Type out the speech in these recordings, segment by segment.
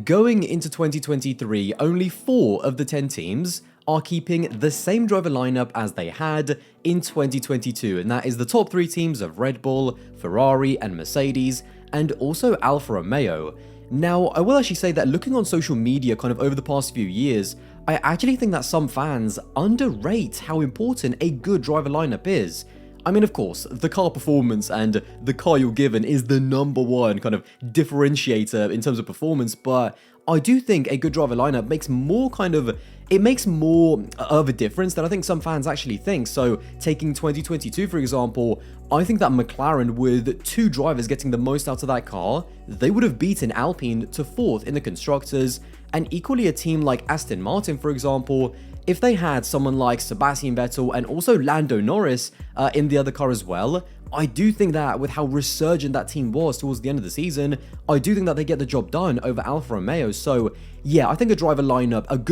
Going into 2023, only 4 of the 10 teams are keeping the same driver lineup as they had in 2022, and that is the top 3 teams of Red Bull, Ferrari, and Mercedes, and also Alfa Romeo. Now, I will actually say that looking on social media kind of over the past few years, I actually think that some fans underrate how important a good driver lineup is. I mean, of course, the car performance and the car you're given is the #1 kind of differentiator in terms of performance, but I do think a good driver lineup makes more of a difference than I think some fans actually think. So taking 2022, for example, I think that McLaren, with 2 drivers getting the most out of that car, they would have beaten Alpine to 4th in the Constructors, and equally a team like Aston Martin, for example, if they had someone like Sebastian Vettel and also Lando Norris in the other car as well, I do think that with how resurgent that team was towards the end of the season, I do think that they get the job done over Alfa Romeo. So yeah, I think a good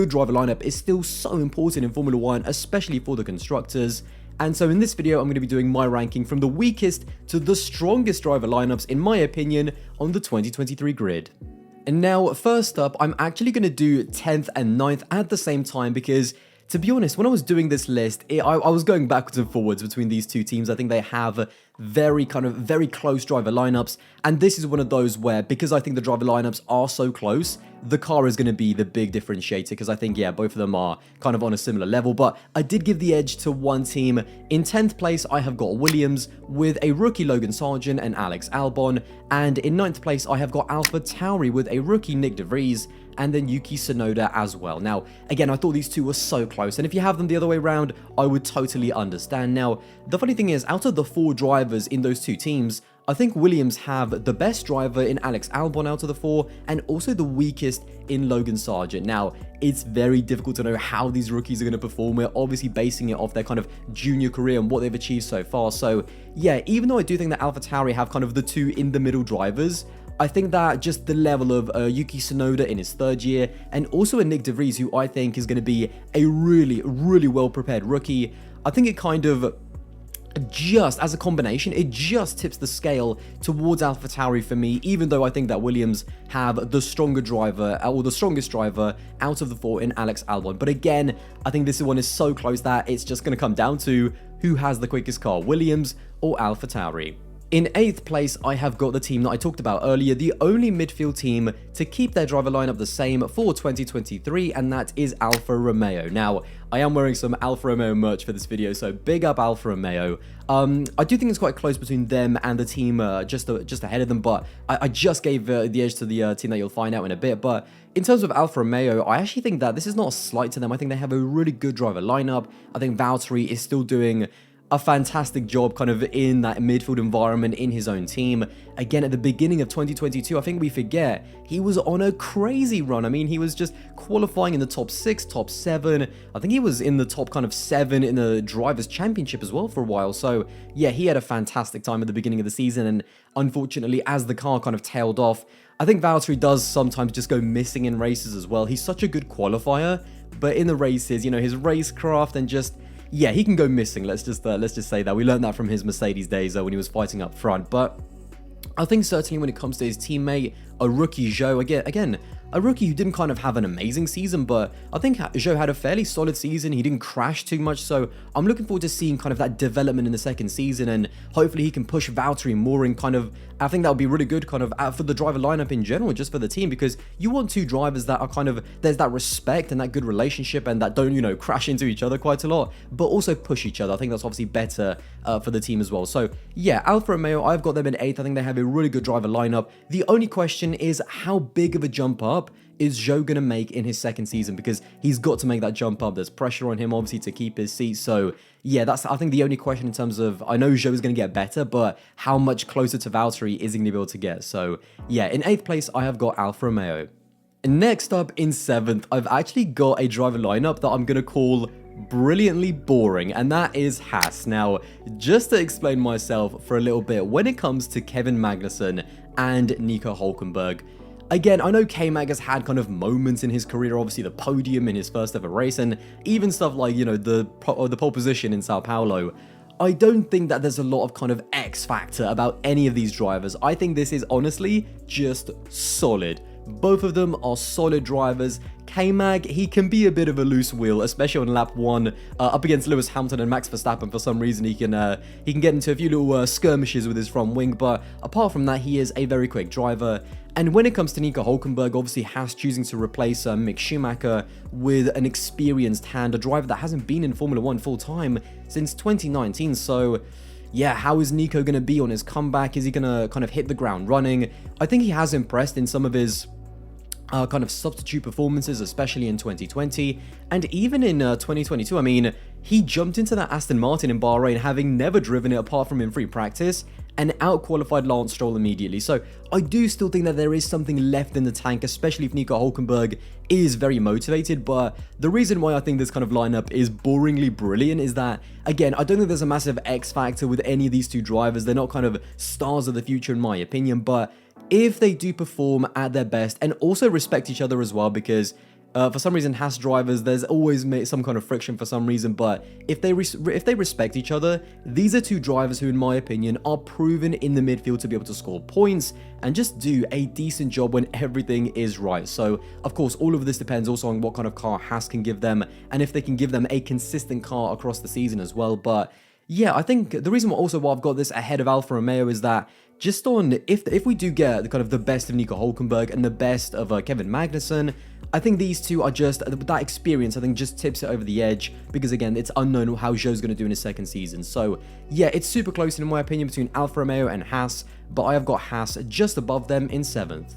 driver lineup is still so important in Formula 1, especially for the Constructors. And so in this video, I'm going to be doing my ranking from the weakest to the strongest driver lineups, in my opinion, on the 2023 grid. And now, first up, I'm actually going to do 10th and 9th at the same time because, to be honest, when I was doing this list, I was going backwards and forwards between these two teams. I think they have very close driver lineups, and this is one of those where, because I think the driver lineups are so close, the car is going to be the big differentiator, because I think, yeah, both of them are kind of on a similar level. But I did give the edge to one team. In 10th place, I have got Williams with a rookie Logan Sargent and Alex Albon, and in 9th place, I have got AlphaTauri with a rookie Nick De Vries and then Yuki Tsunoda as well. Now, again, I thought these two were so close, and if you have them the other way around, I would totally understand. Now, the funny thing is, out of the 4 drivers in those 2 teams, I think Williams have the best driver in Alex Albon out of the 4, and also the weakest in Logan Sargent. Now, it's very difficult to know how these rookies are going to perform. We're obviously basing it off their kind of junior career and what they've achieved so far. So, yeah, even though I do think that AlphaTauri have kind of the 2 in-the-middle drivers, I think that just the level of Yuki Tsunoda in his 3rd year, and also a Nick De Vries, who I think is going to be a really well-prepared rookie, I think it kind of just, as a combination, it just tips the scale towards AlphaTauri for me, even though I think that Williams have the stronger driver, or the strongest driver out of the 4 in Alex Albon. But again, I think this one is so close that it's just going to come down to who has the quickest car, Williams or AlphaTauri. In 8th place, I have got the team that I talked about earlier, the only midfield team to keep their driver lineup the same for 2023, and that is Alfa Romeo. Now, I am wearing some Alfa Romeo merch for this video, so big up Alfa Romeo. I do think it's quite close between them and the team just ahead of them, but I just gave the edge to the team that you'll find out in a bit. But in terms of Alfa Romeo, I actually think that this is not a slight to them. I think they have a really good driver lineup. I think Valtteri is still doing a fantastic job kind of in that midfield environment in his own team. Again, at the beginning of 2022, I think we forget, he was on a crazy run. I mean, he was just qualifying in the top 6, top 7. I think he was in the top kind of 7 in the Drivers' Championship as well for a while. So, yeah, he had a fantastic time at the beginning of the season, and unfortunately, as the car kind of tailed off, I think Valtteri does sometimes just go missing in races as well. He's such a good qualifier, but in the races, you know, his racecraft and just, yeah, he can go missing. Let's just say that. We learned that from his Mercedes days when he was fighting up front. But I think certainly when it comes to his teammate, a rookie Zhou, again, a rookie who didn't kind of have an amazing season, but I think Zhou had a fairly solid season. He didn't crash too much, so I'm looking forward to seeing kind of that development in the 2nd season, and hopefully he can push Valtteri more in kind of, I think that would be really good kind of for the driver lineup in general, just for the team, because you want 2 drivers that are kind of, there's that respect and that good relationship and that don't, you know, crash into each other quite a lot, but also push each other. I think that's obviously better for the team as well. So yeah, Alfa Romeo, I've got them in 8th. I think they have a really good driver lineup. The only question is, how big of a jump up is Zhou going to make in his 2nd season? Because he's got to make that jump up. There's pressure on him, obviously, to keep his seat. So, yeah, that's, I think, the only question in terms of, I know Zhou is going to get better, but how much closer to Valtteri is he going to be able to get? So, yeah, in 8th place, I have got Alfa Romeo. Next up, in 7th, I've actually got a driver lineup that I'm going to call brilliantly boring, and that is Haas. Now, just to explain myself for a little bit, when it comes to Kevin Magnussen and Nico Hülkenberg, again, I know K-Mag has had kind of moments in his career, obviously the podium in his first ever race, and even stuff like, you know, the pole position in Sao Paulo. I don't think that there's a lot of kind of X factor about any of these drivers. I think this is honestly just solid. Both of them are solid drivers. K-Mag, he can be a bit of a loose wheel, especially on lap 1 up against Lewis Hamilton and Max Verstappen. For some reason, he can get into a few little skirmishes with his front wing, but apart from that, he is a very quick driver. And when it comes to Nico Hülkenberg, obviously Haas choosing to replace Mick Schumacher with an experienced hand, a driver that hasn't been in Formula 1 full-time since 2019, so yeah, how is Nico going to be on his comeback? Is he going to kind of hit the ground running? I think he has impressed in some of his kind of substitute performances, especially in 2020 and even in 2022. I mean, he jumped into that Aston Martin in Bahrain having never driven it apart from in free practice and out-qualified Lance Stroll immediately. So I do still think that there is something left in the tank, especially if Nico Hülkenberg is very motivated. But the reason why I think this kind of lineup is boringly brilliant is that, again, I don't think there's a massive X factor with any of these two drivers. They're not kind of stars of the future in my opinion, but if they do perform at their best and also respect each other as well, because for some reason Haas drivers, there's always some kind of friction for some reason, but if they respect each other, these are two drivers who in my opinion are proven in the midfield to be able to score points and just do a decent job when everything is right. So of course all of this depends also on what kind of car Haas can give them and if they can give them a consistent car across the season as well. But yeah, I think the reason why I've got this ahead of Alfa Romeo is that just on if we do get the kind of the best of Nico Hülkenberg and the best of Kevin Magnussen, I think these two are just, that experience I think just tips it over the edge, because again, it's unknown how Zhou's going to do in his second season. So yeah, it's super close in my opinion between Alfa Romeo and Haas, but I have got Haas just above them in 7th.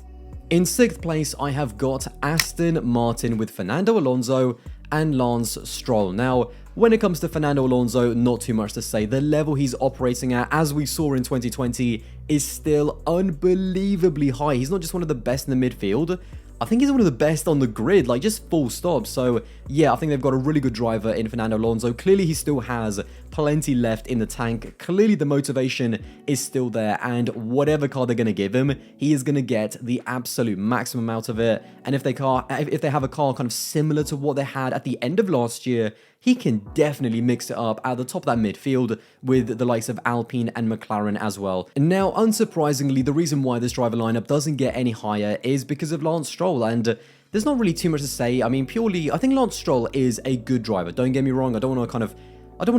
In 6th place, I have got Aston Martin with Fernando Alonso and Lance Stroll. Now, when it comes to Fernando Alonso, not too much to say. The level he's operating at, as we saw in 2020, is still unbelievably high. He's not just one of the best in the midfield, I think he's one of the best on the grid, like just full stop. So yeah, I think they've got a really good driver in Fernando Alonso. Clearly he still has plenty left in the tank. Clearly the motivation is still there, and whatever car they're going to give him, he is going to get the absolute maximum out of it. And if they have a car kind of similar to what they had at the end of last year, he can definitely mix it up at the top of that midfield with the likes of Alpine and McLaren as well. And now, unsurprisingly, the reason why this driver lineup doesn't get any higher is because of Lance Stroll, and there's not really too much to say. I mean, purely, I think Lance Stroll is a good driver. Don't get me wrong, I don't want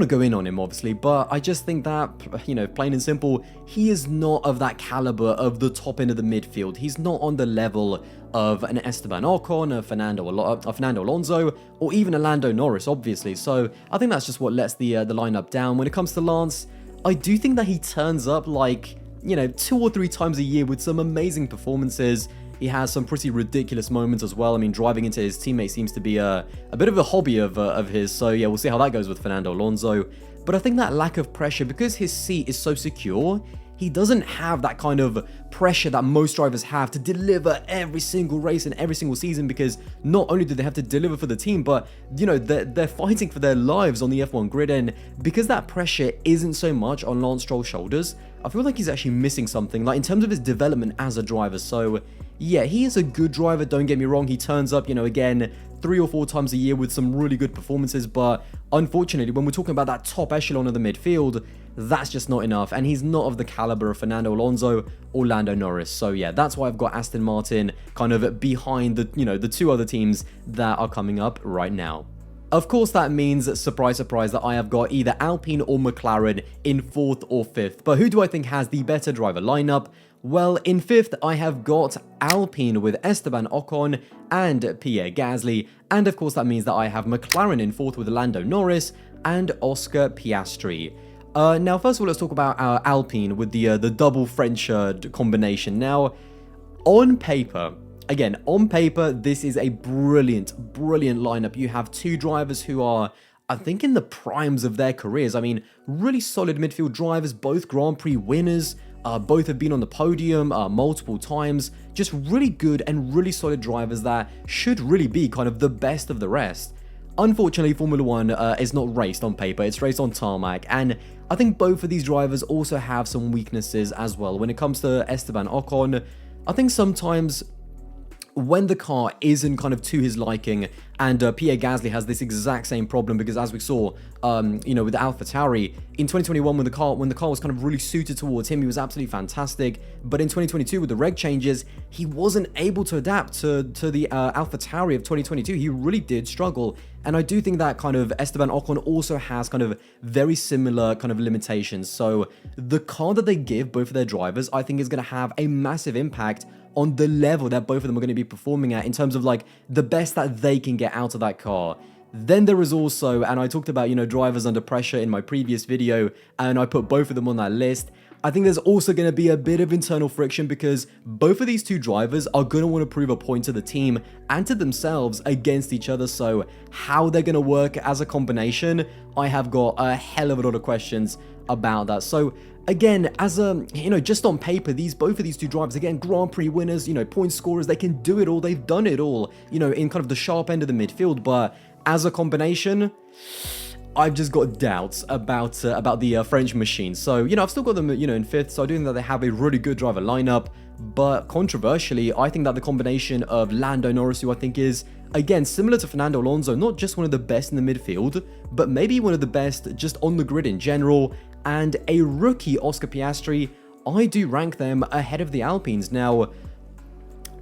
to go in on him, obviously, but I just think that, you know, plain and simple, he is not of that caliber of the top end of the midfield. He's not on the level of an Esteban Ocon, a Fernando Alonso, or even a Lando Norris, obviously. So I think that's just what lets the lineup down. When it comes to Lance, I do think that he turns up like, you know, 2 or 3 times a year with some amazing performances. He has some pretty ridiculous moments as well. I mean, driving into his teammate seems to be a bit of a hobby of his. So yeah, we'll see how that goes with Fernando Alonso. But I think that lack of pressure, because his seat is so secure, he doesn't have that kind of pressure that most drivers have to deliver every single race and every single season, because not only do they have to deliver for the team, but, you know, they're fighting for their lives on the F1 grid. And because that pressure isn't so much on Lance Stroll's shoulders, I feel like he's actually missing something, like in terms of his development as a driver. So yeah, he is a good driver, don't get me wrong. He turns up, you know, again, 3 or 4 times a year with some really good performances, but unfortunately, when we're talking about that top echelon of the midfield, that's just not enough, and he's not of the caliber of Fernando Alonso or Lando Norris. So yeah, that's why I've got Aston Martin kind of behind the, you know, the 2 other teams that are coming up right now. Of course, that means, surprise, surprise, that I have got either Alpine or McLaren in 4th or 5th. But who do I think has the better driver lineup? Well, in 5th, I have got Alpine with Esteban Ocon and Pierre Gasly. And of course, that means that I have McLaren in 4th with Lando Norris and Oscar Piastri. Now, first of all, let's talk about our Alpine with the double French combination. Now, on paper, again, on paper, this is a brilliant lineup. You have 2 drivers who are, I think, in the primes of their careers. I mean, really solid midfield drivers, both Grand Prix winners. Both have been on the podium multiple times. Just really good and really solid drivers that should really be kind of the best of the rest. Unfortunately, Formula 1 is not raced on paper, it's raced on tarmac, and I think both of these drivers also have some weaknesses as well. When it comes to Esteban Ocon, I think sometimes when the car isn't kind of to his liking, and Pierre Gasly has this exact same problem, because as we saw, with the AlphaTauri in 2021, when the car was kind of really suited towards him, he was absolutely fantastic. But in 2022, with the reg changes, he wasn't able to adapt to the AlphaTauri of 2022. He really did struggle. And I do think that kind of Esteban Ocon also has kind of very similar kind of limitations. So the car that they give both of their drivers, I think, is going to have a massive impact on the level that both of them are going to be performing at, in terms of like the best that they can get out of that car. Then there is also, and I talked about, drivers under pressure in my previous video, and I put both of them on that list. I think there's also going to be a bit of internal friction, because both of these two drivers are going to want to prove a point to the team and to themselves against each other. So how they're going to work as a combination, I have got a hell of a lot of questions about that. So again, as just on paper, both of these two drivers, again, Grand Prix winners, point scorers, they can do it all. They've done it all, in kind of the sharp end of the midfield. But as a combination, I've just got doubts about the French machine. So, I've still got them, in fifth. So I do think that they have a really good driver lineup. But controversially, I think that the combination of Lando Norris, who I think is, again, similar to Fernando Alonso, not just one of the best in the midfield, but maybe one of the best just on the grid in general, and a rookie Oscar Piastri, I do rank them ahead of the Alpines. Now,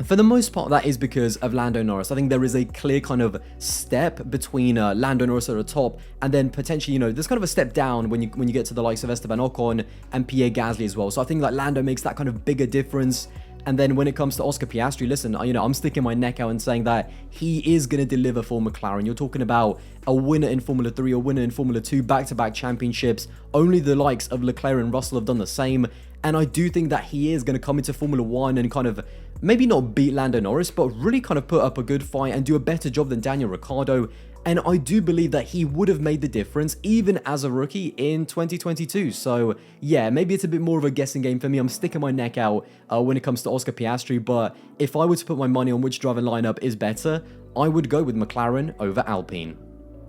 for the most part, that is because of Lando Norris. I think there is a clear kind of step between Lando Norris at the top, and then potentially, there's kind of a step down when you get to the likes of Esteban Ocon and Pierre Gasly as well. So I think that Lando makes that kind of bigger difference. And then when it comes to Oscar Piastri, listen, I'm sticking my neck out and saying that he is going to deliver for McLaren. You're talking about a winner in Formula 3, a winner in Formula 2, back-to-back championships. Only the likes of Leclerc and Russell have done the same. And I do think that he is going to come into Formula 1 and kind of maybe not beat Lando Norris, but really kind of put up a good fight and do a better job than Daniel Ricciardo. And I do believe that he would have made the difference even as a rookie in 2022. So yeah, maybe it's a bit more of a guessing game for me. I'm sticking my neck out when it comes to Oscar Piastri. But if I were to put my money on which driver lineup is better, I would go with McLaren over Alpine.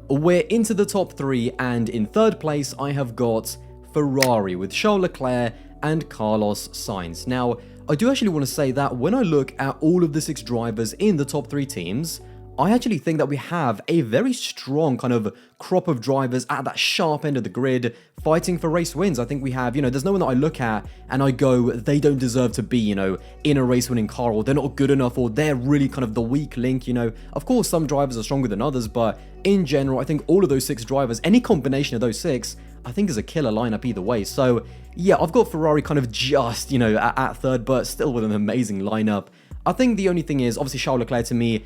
We're into the top three, and in third place, I have got Ferrari with Charles Leclerc and Carlos Sainz. Now, I do actually want to say that when I look at all of the 6 drivers in the top 3 teams, I actually think that we have a very strong kind of crop of drivers at that sharp end of the grid fighting for race wins. I think we have, there's no one that I look at and I go, they don't deserve to be, in a race winning car, or they're not good enough, or they're really kind of the weak link, Of course, some drivers are stronger than others, but in general, I think all of those 6 drivers, any combination of those 6, I think is a killer lineup either way. So yeah, I've got Ferrari kind of just, at third, but still with an amazing lineup. I think the only thing is, obviously, Charles Leclerc, to me,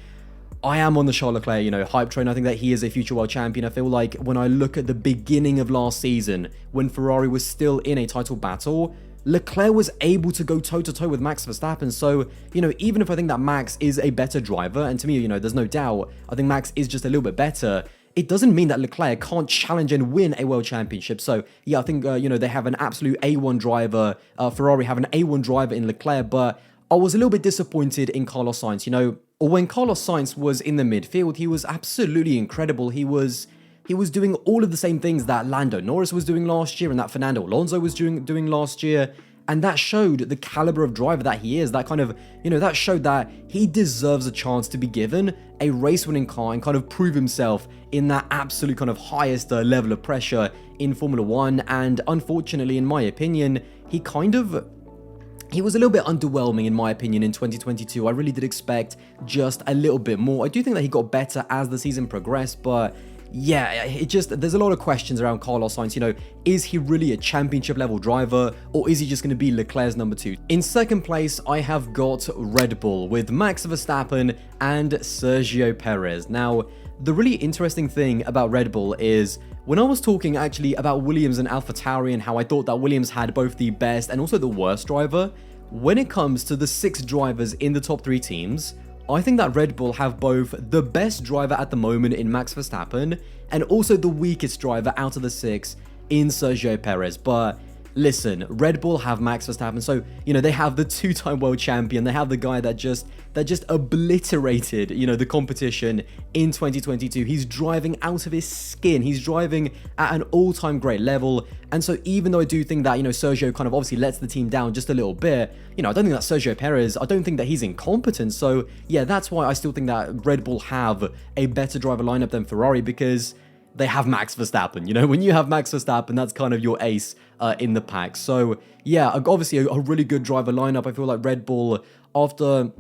I am on the Charles Leclerc, hype train. I think that he is a future world champion. I feel like when I look at the beginning of last season, when Ferrari was still in a title battle, Leclerc was able to go toe-to-toe with Max Verstappen. So, even if I think that Max is a better driver, and to me, there's no doubt, I think Max is just a little bit better, it doesn't mean that Leclerc can't challenge and win a world championship. So, yeah, I think, they have an absolute A1 driver. Ferrari have an A1 driver in Leclerc, but I was a little bit disappointed in Carlos Sainz. When Carlos Sainz was in the midfield, he was absolutely incredible. He was doing all of the same things that Lando Norris was doing last year and that Fernando Alonso was doing last year. And that showed the caliber of driver that he is. That kind of, that showed that he deserves a chance to be given a race-winning car and kind of prove himself in that absolute kind of highest level of pressure in Formula 1. And unfortunately, in my opinion, he was a little bit underwhelming, in my opinion, in 2022. I really did expect just a little bit more. I do think that he got better as the season progressed, but yeah, there's a lot of questions around Carlos Sainz. Is he really a championship level driver, or is he just going to be Leclerc's number 2? In second place, I have got Red Bull with Max Verstappen and Sergio Perez. Now, the really interesting thing about Red Bull is when I was talking actually about Williams and AlphaTauri and how I thought that Williams had both the best and also the worst driver, when it comes to the 6 drivers in the top 3 teams, I think that Red Bull have both the best driver at the moment in Max Verstappen and also the weakest driver out of the 6 in Sergio Perez. But listen, Red Bull have Max Verstappen, so, they have the two-time world champion, they have the guy that just obliterated, the competition in 2022. He's driving out of his skin, he's driving at an all-time great level, and so even though I do think that, Sergio kind of obviously lets the team down just a little bit, I don't think that Sergio Perez, I don't think that he's incompetent, so yeah, that's why I still think that Red Bull have a better driver lineup than Ferrari, because they have Max Verstappen. When you have Max Verstappen, that's kind of your ace in the pack. So yeah, obviously a really good driver lineup. I feel like Red Bull, after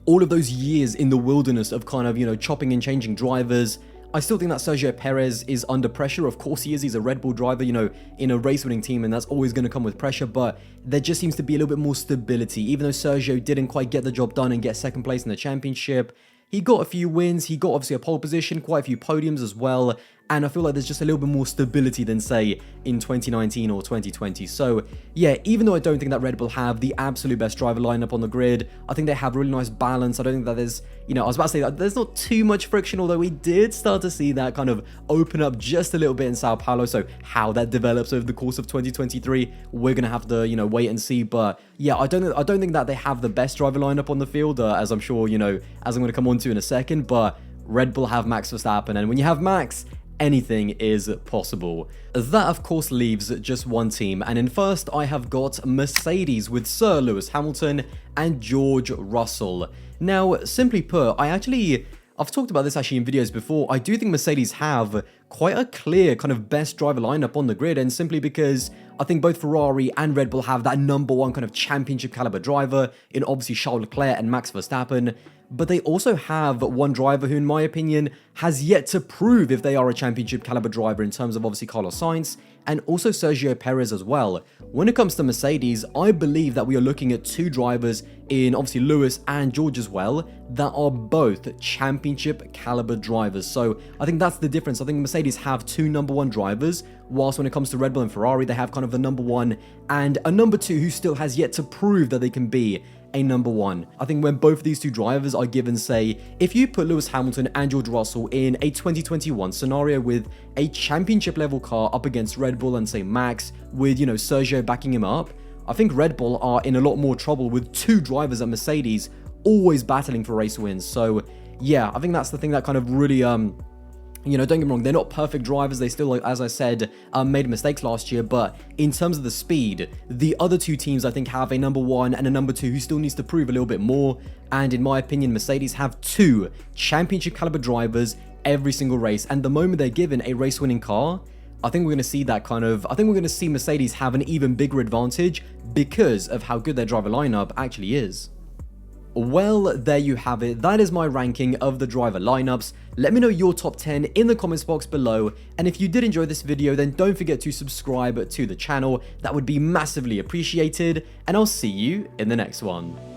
all of those years in the wilderness of kind of, chopping and changing drivers, I still think that Sergio Perez is under pressure. Of course he is. He's a Red Bull driver, in a race-winning team, and that's always going to come with pressure, but there just seems to be a little bit more stability. Even though Sergio didn't quite get the job done and get second place in the championship, he got a few wins, he got obviously a pole position, quite a few podiums as well, and I feel like there's just a little bit more stability than, say, in 2019 or 2020. So yeah, even though I don't think that Red Bull have the absolute best driver lineup on the grid, I think they have really nice balance. I don't think that there's, I was about to say that there's not too much friction, although we did start to see that kind of open up just a little bit in Sao Paulo. So how that develops over the course of 2023, we're gonna have to, wait and see. But yeah, I don't think that they have the best driver lineup on the field, as I'm sure, as I'm gonna come on to in a second. But Red Bull have Max Verstappen, and when you have Max, anything is possible. That of course leaves just one team, and in first I have got Mercedes with Sir Lewis Hamilton and George Russell. Now, simply put, I've talked about this actually in videos before. I do think Mercedes have quite a clear kind of best driver lineup on the grid, and simply because I think both Ferrari and Red Bull have that number one kind of championship caliber driver in obviously Charles Leclerc and Max Verstappen, but they also have one driver who, in my opinion, has yet to prove if they are a championship caliber driver in terms of obviously Carlos Sainz and also Sergio Perez as well. When it comes to Mercedes, I believe that we are looking at two drivers in obviously Lewis and George as well that are both championship caliber drivers. So I think that's the difference. I think Mercedes have two number one drivers, whilst when it comes to Red Bull and Ferrari, they have kind of the number one and a number two who still has yet to prove that they can be a number one. I think when both of these two drivers are given, say, if you put Lewis Hamilton and George Russell in a 2021 scenario with a championship level car up against Red Bull and say Max with, Sergio backing him up, I think Red Bull are in a lot more trouble with two drivers at Mercedes always battling for race wins. So yeah, I think that's the thing that kind of really, don't get me wrong, they're not perfect drivers. They still, as I said, made mistakes last year. But in terms of the speed, the other two teams, I think, have a number one and a number two who still needs to prove a little bit more. And in my opinion, Mercedes have two championship caliber drivers every single race. And the moment they're given a race winning car, I think we're going to see that kind of, I think we're going to see Mercedes have an even bigger advantage because of how good their driver lineup actually is. Well, there you have it. That is my ranking of the driver lineups. Let me know your top 10 in the comments box below. And if you did enjoy this video, then don't forget to subscribe to the channel. That would be massively appreciated. And I'll see you in the next one.